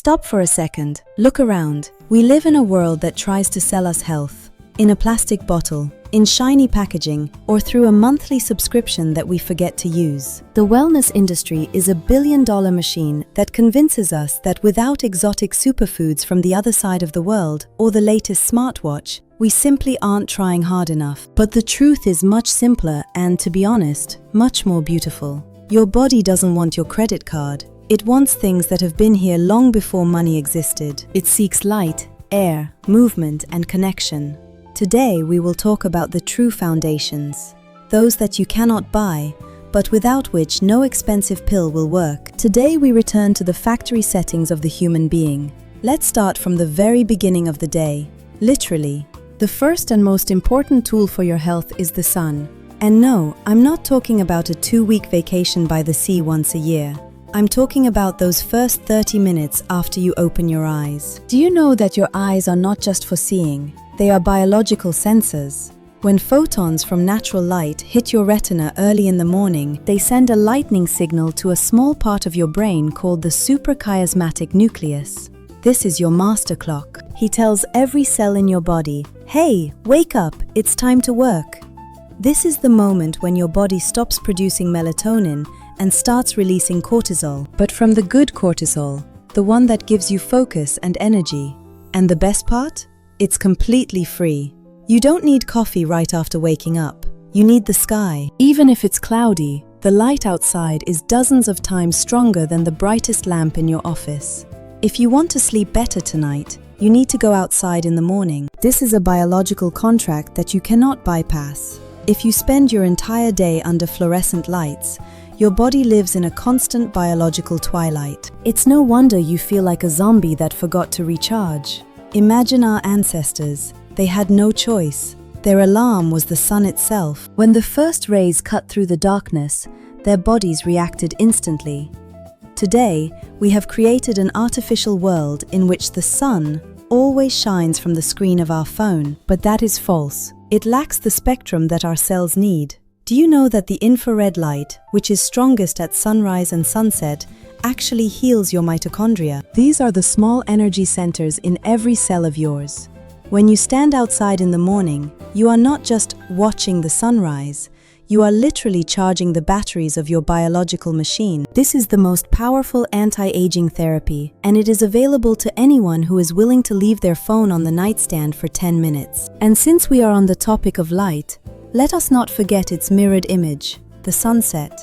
Stop for a second. Look around. We live in a world that tries to sell us health. In a plastic bottle, in shiny packaging, or through a monthly subscription that we forget to use. The wellness industry is a billion-dollar machine that convinces us that without exotic superfoods from the other side of the world or the latest smartwatch, we simply aren't trying hard enough. But the truth is much simpler and, to be honest, much more beautiful. Your body doesn't want your credit card. It wants things that have been here long before money existed. It seeks light, air, movement, and connection. Today, we will talk about the true foundations, those that you cannot buy, but without which no expensive pill will work. Today, we return to the factory settings of the human being. Let's start from the very beginning of the day. Literally, the first and most important tool for your health is the sun. And no, I'm not talking about a 2-week vacation by the sea once a year. I'm talking about those first 30 minutes after you open your eyes. Do you know that your eyes are not just for seeing? They are biological sensors. When photons from natural light hit your retina early in the morning, they send a lightning signal to a small part of your brain called the suprachiasmatic nucleus. This is your master clock. He tells every cell in your body, "Hey, wake up, it's time to work." This is the moment when your body stops producing melatonin and starts releasing cortisol, but from the good cortisol, the one that gives you focus and energy. And the best part? It's completely free. You don't need coffee right after waking up. You need the sky. Even if it's cloudy, the light outside is dozens of times stronger than the brightest lamp in your office. If you want to sleep better tonight, you need to go outside in the morning. This is a biological contract that you cannot bypass. If you spend your entire day under fluorescent lights, your body lives in a constant biological twilight. It's no wonder you feel like a zombie that forgot to recharge. Imagine our ancestors. They had no choice. Their alarm was the sun itself. When the first rays cut through the darkness, their bodies reacted instantly. Today, we have created an artificial world in which the sun always shines from the screen of our phone, but that is false. It lacks the spectrum that our cells need. Do you know that the infrared light, which is strongest at sunrise and sunset, actually heals your mitochondria? These are the small energy centers in every cell of yours. When you stand outside in the morning, you are not just watching the sunrise, you are literally charging the batteries of your biological machine. This is the most powerful anti-aging therapy, and it is available to anyone who is willing to leave their phone on the nightstand for 10 minutes. And since we are on the topic of light, let us not forget its mirrored image, the sunset.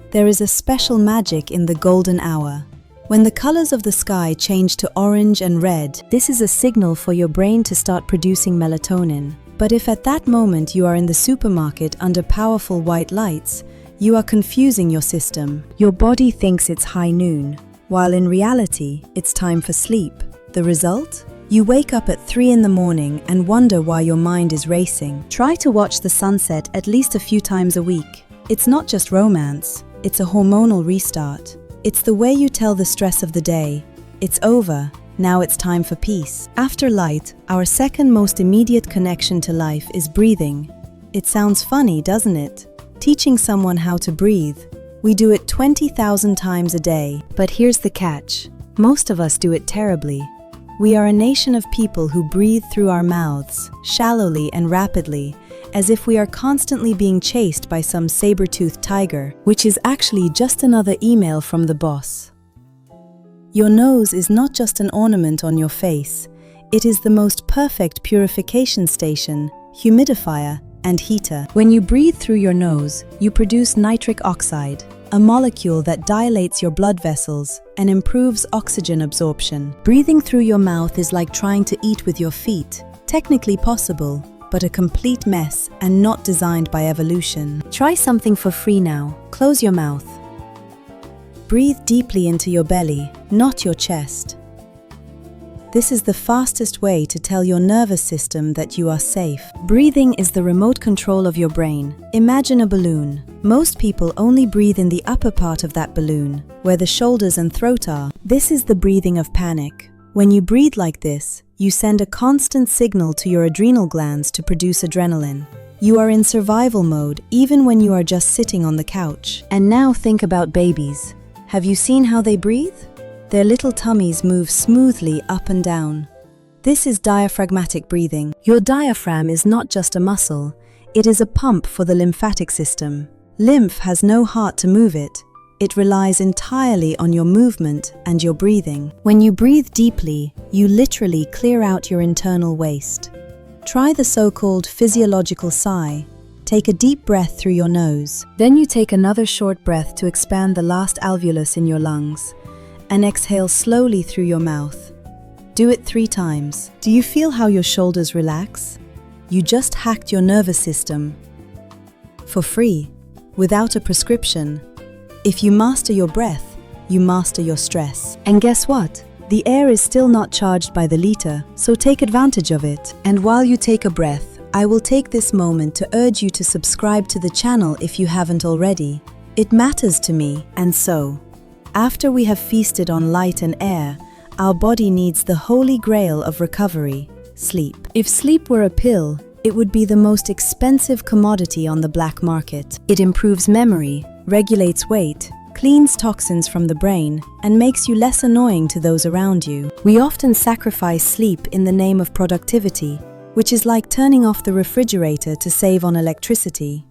There is a special magic in the golden hour. When the colors of the sky change to orange and red, this is a signal for your brain to start producing melatonin. But if at that moment you are in the supermarket under powerful white lights, you are confusing your system. Your body thinks it's high noon, while in reality, it's time for sleep. The result? You wake up at 3 in the morning and wonder why your mind is racing. Try to watch the sunset at least a few times a week. It's not just romance. It's a hormonal restart. It's the way you tell the stress of the day, it's over, now it's time for peace. After light, our second most immediate connection to life is breathing. It sounds funny, doesn't it? Teaching someone how to breathe. We do it 20,000 times a day. But here's the catch. Most of us do it terribly. We are a nation of people who breathe through our mouths, shallowly and rapidly, as if we are constantly being chased by some saber-toothed tiger, which is actually just another email from the boss. Your nose is not just an ornament on your face. It is the most perfect purification station, humidifier, and heater. When you breathe through your nose, you produce nitric oxide, a molecule that dilates your blood vessels and improves oxygen absorption. Breathing through your mouth is like trying to eat with your feet. Technically possible, but a complete mess and not designed by evolution. Try something for free now. Close your mouth. Breathe deeply into your belly, not your chest. This is the fastest way to tell your nervous system that you are safe. Breathing is the remote control of your brain. Imagine a balloon. Most people only breathe in the upper part of that balloon, where the shoulders and throat are. This is the breathing of panic. When you breathe like this, you send a constant signal to your adrenal glands to produce adrenaline. You are in survival mode even when you are just sitting on the couch. And now think about babies. Have you seen how they breathe? Their little tummies move smoothly up and down. This is diaphragmatic breathing. Your diaphragm is not just a muscle, it is a pump for the lymphatic system. Lymph has no heart to move it. It relies entirely on your movement and your breathing. When you breathe deeply, you literally clear out your internal waste. Try the so-called physiological sigh. Take a deep breath through your nose. Then you take another short breath to expand the last alveolus in your lungs, and exhale slowly through your mouth. Do it 3 times. Do you feel how your shoulders relax? You just hacked your nervous system. For free, without a prescription. If you master your breath, you master your stress. And guess what? The air is still not charged by the liter, so take advantage of it. And while you take a breath, I will take this moment to urge you to subscribe to the channel if you haven't already. It matters to me, and so, after we have feasted on light and air, our body needs the holy grail of recovery, sleep. If sleep were a pill, it would be the most expensive commodity on the black market. It improves memory, regulates weight, cleans toxins from the brain, and makes you less annoying to those around you. We often sacrifice sleep in the name of productivity, which is like turning off the refrigerator to save on electricity.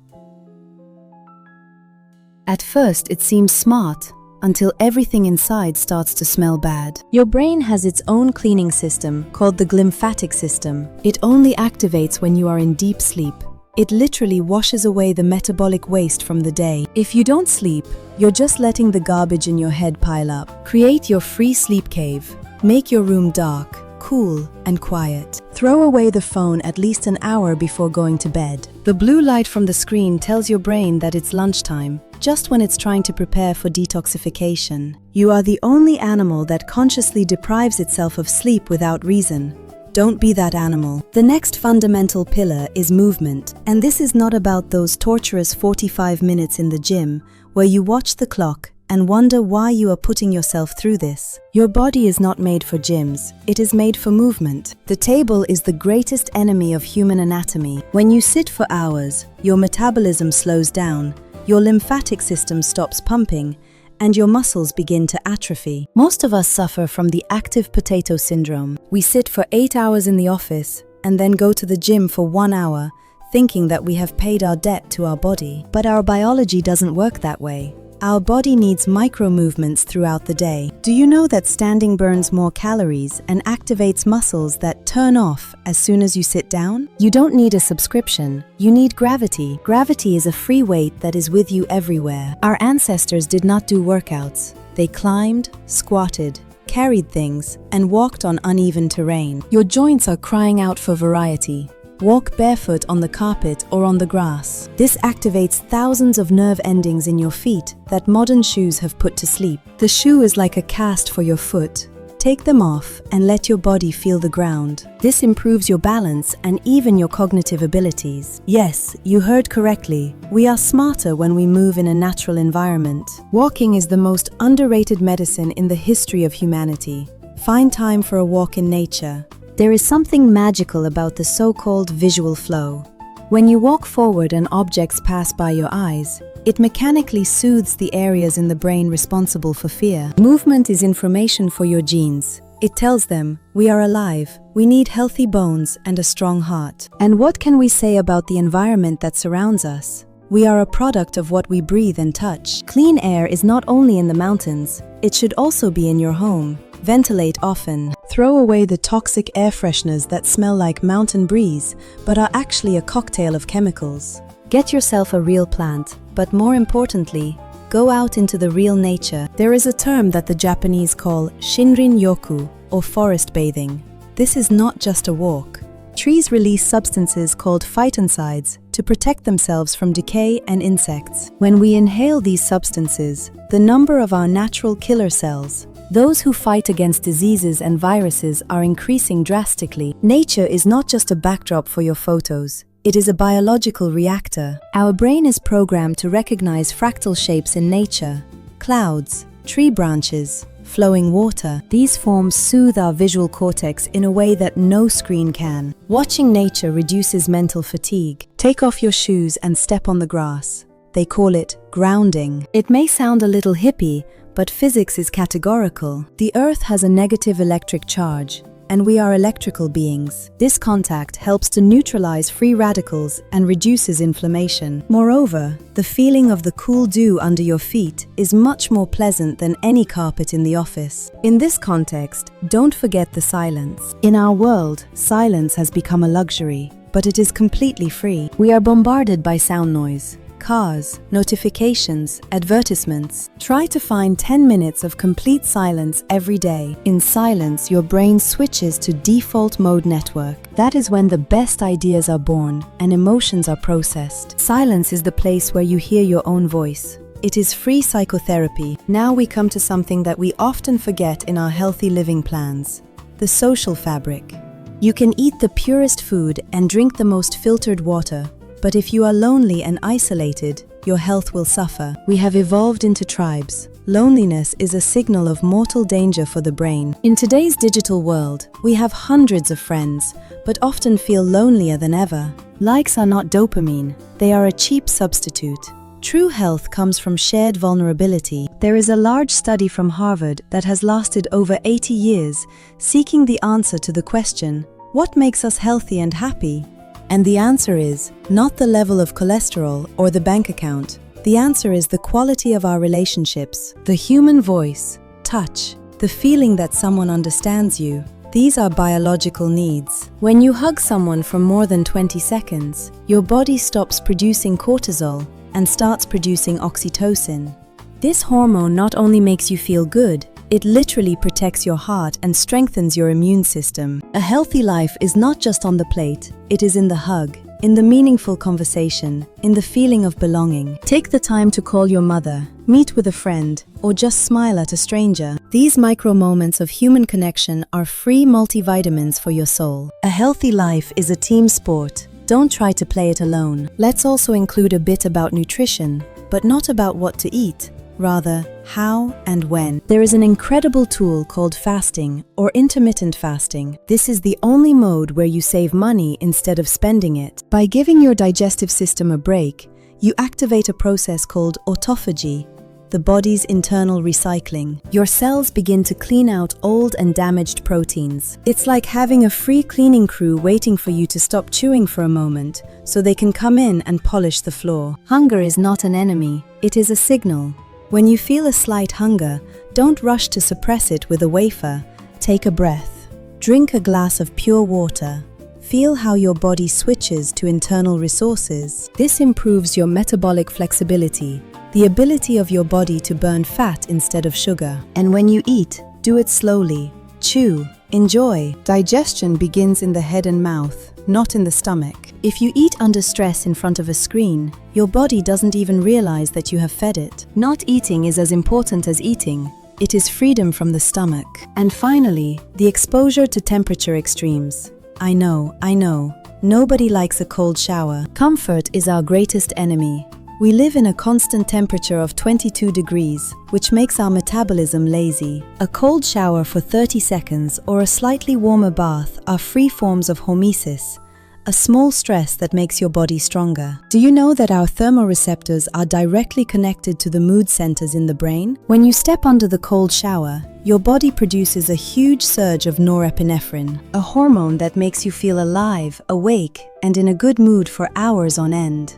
At first, it seems smart, until everything inside starts to smell bad. Your brain has its own cleaning system called the glymphatic system. It only activates when you are in deep sleep. It literally washes away the metabolic waste from the day. If you don't sleep, you're just letting the garbage in your head pile up. Create your free sleep cave. Make your room dark, cool, and quiet. Throw away the phone at least an hour before going to bed. The blue light from the screen tells your brain that it's lunchtime, just when it's trying to prepare for detoxification. You are the only animal that consciously deprives itself of sleep without reason. Don't be that animal. The next fundamental pillar is movement, and this is not about those torturous 45 minutes in the gym where you watch the clock and wonder why you are putting yourself through this. Your body is not made for gyms, it is made for movement. The table is the greatest enemy of human anatomy. When you sit for hours, your metabolism slows down, your lymphatic system stops pumping, and your muscles begin to atrophy. Most of us suffer from the active potato syndrome. We sit for 8 hours in the office and then go to the gym for 1 hour, thinking that we have paid our debt to our body. But our biology doesn't work that way. Our body needs micro-movements throughout the day. Do you know that standing burns more calories and activates muscles that turn off as soon as you sit down? You don't need a subscription. You need gravity. Gravity is a free weight that is with you everywhere. Our ancestors did not do workouts. They climbed, squatted, carried things, and walked on uneven terrain. Your joints are crying out for variety. Walk barefoot on the carpet or on the grass. This activates thousands of nerve endings in your feet that modern shoes have put to sleep. The shoe is like a cast for your foot. Take them off and let your body feel the ground. This improves your balance and even your cognitive abilities. Yes, you heard correctly. We are smarter when we move in a natural environment. Walking is the most underrated medicine in the history of humanity. Find time for a walk in nature. There is something magical about the so-called visual flow. When you walk forward and objects pass by your eyes, it mechanically soothes the areas in the brain responsible for fear. Movement is information for your genes. It tells them, we are alive, we need healthy bones and a strong heart. And what can we say about the environment that surrounds us? We are a product of what we breathe and touch. Clean air is not only in the mountains, it should also be in your home. Ventilate often. Throw away the toxic air fresheners that smell like mountain breeze, but are actually a cocktail of chemicals. Get yourself a real plant, but more importantly, go out into the real nature. There is a term that the Japanese call Shinrin-yoku, or forest bathing. This is not just a walk. Trees release substances called phytoncides to protect themselves from decay and insects. When we inhale these substances, the number of our natural killer cells, those who fight against diseases and viruses, are increasing drastically. Nature is not just a backdrop for your photos. It is a biological reactor. Our brain is programmed to recognize fractal shapes in nature. Clouds, tree branches, flowing water. These forms soothe our visual cortex in a way that no screen can. Watching nature reduces mental fatigue. Take off your shoes and step on the grass. They call it grounding. It may sound a little hippie, but physics is categorical. The Earth has a negative electric charge, and we are electrical beings. This contact helps to neutralize free radicals and reduces inflammation. Moreover, the feeling of the cool dew under your feet is much more pleasant than any carpet in the office. In this context, don't forget the silence. In our world, silence has become a luxury, but it is completely free. We are bombarded by sound noise. Cars, notifications, advertisements. Try to find 10 minutes of complete silence every day. In silence, your brain switches to default mode network. That is when the best ideas are born and emotions are processed. Silence is the place where you hear your own voice. It is free psychotherapy. Now we come to something that we often forget in our healthy living plans: the social fabric. You can eat the purest food and drink the most filtered water, but if you are lonely and isolated, your health will suffer. We have evolved into tribes. Loneliness is a signal of mortal danger for the brain. In today's digital world, we have hundreds of friends, but often feel lonelier than ever. Likes are not dopamine, they are a cheap substitute. True health comes from shared vulnerability. There is a large study from Harvard that has lasted over 80 years, seeking the answer to the question, what makes us healthy and happy? And the answer is not the level of cholesterol or the bank account. The answer is the quality of our relationships, the human voice, touch, the feeling that someone understands you. These are biological needs. When you hug someone for more than 20 seconds, your body stops producing cortisol and starts producing oxytocin. This hormone not only makes you feel good, it literally protects your heart and strengthens your immune system. A healthy life is not just on the plate, it is in the hug, in the meaningful conversation, in the feeling of belonging. Take the time to call your mother, meet with a friend, or just smile at a stranger. These micro moments of human connection are free multivitamins for your soul. A healthy life is a team sport. Don't try to play it alone. Let's also include a bit about nutrition, but not about what to eat. Rather, how and when. There is an incredible tool called fasting or intermittent fasting. This is the only mode where you save money instead of spending it. By giving your digestive system a break, you activate a process called autophagy, the body's internal recycling. Your cells begin to clean out old and damaged proteins. It's like having a free cleaning crew waiting for you to stop chewing for a moment so they can come in and polish the floor. Hunger is not an enemy, it is a signal. When you feel a slight hunger, don't rush to suppress it with a wafer. Take a breath. Drink a glass of pure water. Feel how your body switches to internal resources. This improves your metabolic flexibility, the ability of your body to burn fat instead of sugar. And when you eat, do it slowly. Chew. Enjoy. Digestion begins in the head and mouth, not in the stomach. If you eat under stress in front of a screen, your body doesn't even realize that you have fed it. Not eating is as important as eating. It is freedom from the stomach. And finally, the exposure to temperature extremes. I know. Nobody likes a cold shower. Comfort is our greatest enemy. We live in a constant temperature of 22 degrees, which makes our metabolism lazy. A cold shower for 30 seconds or a slightly warmer bath are free forms of hormesis, a small stress that makes your body stronger. Do you know that our thermoreceptors are directly connected to the mood centers in the brain? When you step under the cold shower, your body produces a huge surge of norepinephrine, a hormone that makes you feel alive, awake, and in a good mood for hours on end.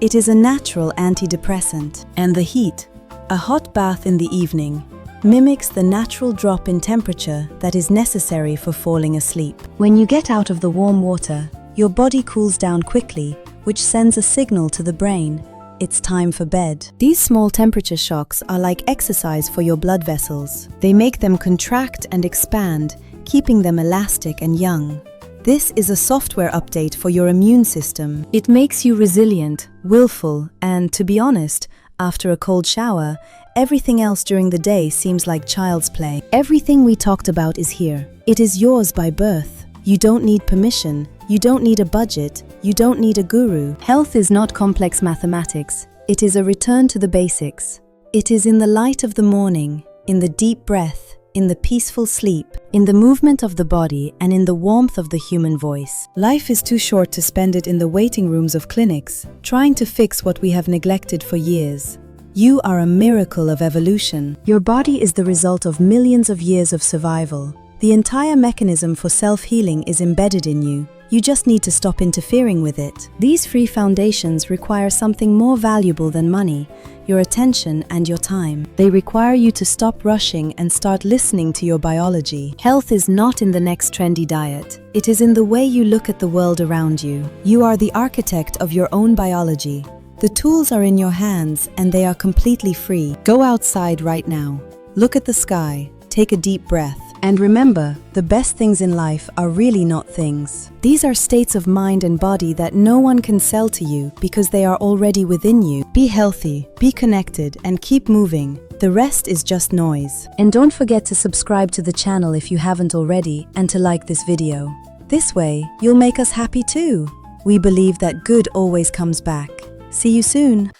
It is a natural antidepressant, and the heat, a hot bath in the evening, mimics the natural drop in temperature that is necessary for falling asleep. When you get out of the warm water, your body cools down quickly, which sends a signal to the brain. It's time for bed. These small temperature shocks are like exercise for your blood vessels. They make them contract and expand, keeping them elastic and young. This is a software update for your immune system. It makes you resilient, willful, and, to be honest, after a cold shower, everything else during the day seems like child's play. Everything we talked about is here. It is yours by birth. You don't need permission. You don't need a budget. You don't need a guru. Health is not complex mathematics. It is a return to the basics. It is in the light of the morning, in the deep breath, in the peaceful sleep, in the movement of the body, and in the warmth of the human voice. Life is too short to spend it in the waiting rooms of clinics, trying to fix what we have neglected for years. You are a miracle of evolution. Your body is the result of millions of years of survival. The entire mechanism for self-healing is embedded in you. You just need to stop interfering with it. These free foundations require something more valuable than money, your attention and your time. They require you to stop rushing and start listening to your biology. Health is not in the next trendy diet. It is in the way you look at the world around you. You are the architect of your own biology. The tools are in your hands and they are completely free. Go outside right now. Look at the sky. Take a deep breath. And remember, the best things in life are really not things. These are states of mind and body that no one can sell to you because they are already within you. Be healthy, be connected, and keep moving. The rest is just noise. And don't forget to subscribe to the channel if you haven't already and to like this video. This way, you'll make us happy too. We believe that good always comes back. See you soon.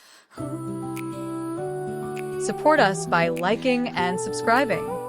Support us by liking and subscribing.